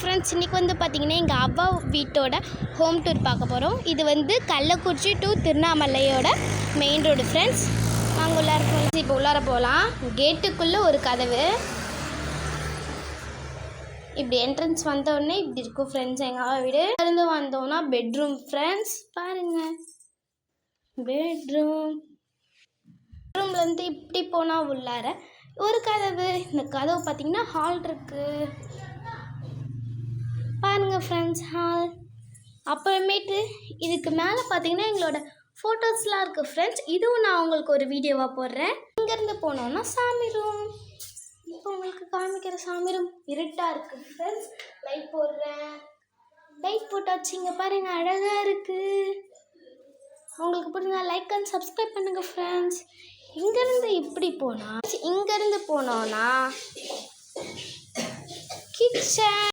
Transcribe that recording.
Friends, இன்றைக்கி வந்து பார்த்திங்கன்னா எங்கள் அவ்வா வீட்டோட ஹோம் டூர் பார்க்க போகிறோம். இது வந்து கள்ளக்குறிச்சி டு திருவண்ணாமலையோட மெயின் ரோடு ஃப்ரெண்ட்ஸ். நாங்கள் உள்ளார ஃப்ரெண்ட்ஸ் இப்போ உள்ளார போகலாம். கேட்டுக்குள்ளே ஒரு கதவு, இப்படி என்ட்ரன்ஸ் வந்தோடனே இப்படி இருக்கும் ஃப்ரெண்ட்ஸ் எங்கள் அவ்வா வீடு. இருந்து வந்தோன்னா பெட்ரூம் ஃப்ரெண்ட்ஸ், பாருங்கள் பெட்ரூம்லேருந்து இப்படி போனால் உள்ளார ஒரு கதவு. இந்த கதவு பார்த்திங்கன்னா ஹால் இருக்குது பாருங்கள் ஃப்ரெண்ட்ஸ், ஹால். அப்புறமேட்டு இதுக்கு மேலே பார்த்தீங்கன்னா எங்களோட ஃபோட்டோஸ்லாம் இருக்குது ஃப்ரெண்ட்ஸ். இதுவும் நான் உங்களுக்கு ஒரு வீடியோவாக போடுறேன். இங்கேருந்து போனோன்னா சாமி ரூம். இப்போ உங்களுக்கு காமிக்கிற சாமி ரூம் இருட்டாக இருக்குது ஃப்ரெண்ட்ஸ். லைட் போடுறேன். லைட் போட்டாச்சு. இங்கே பாருங்கள் அழகாக இருக்குது. உங்களுக்கு பிடிச்சா லைக் அண்ட் சப்ஸ்கிரைப் பண்ணுங்கள் ஃப்ரெண்ட்ஸ். இங்கேருந்து இப்படி போனால் இங்கேருந்து போனோன்னா கிச்சன்.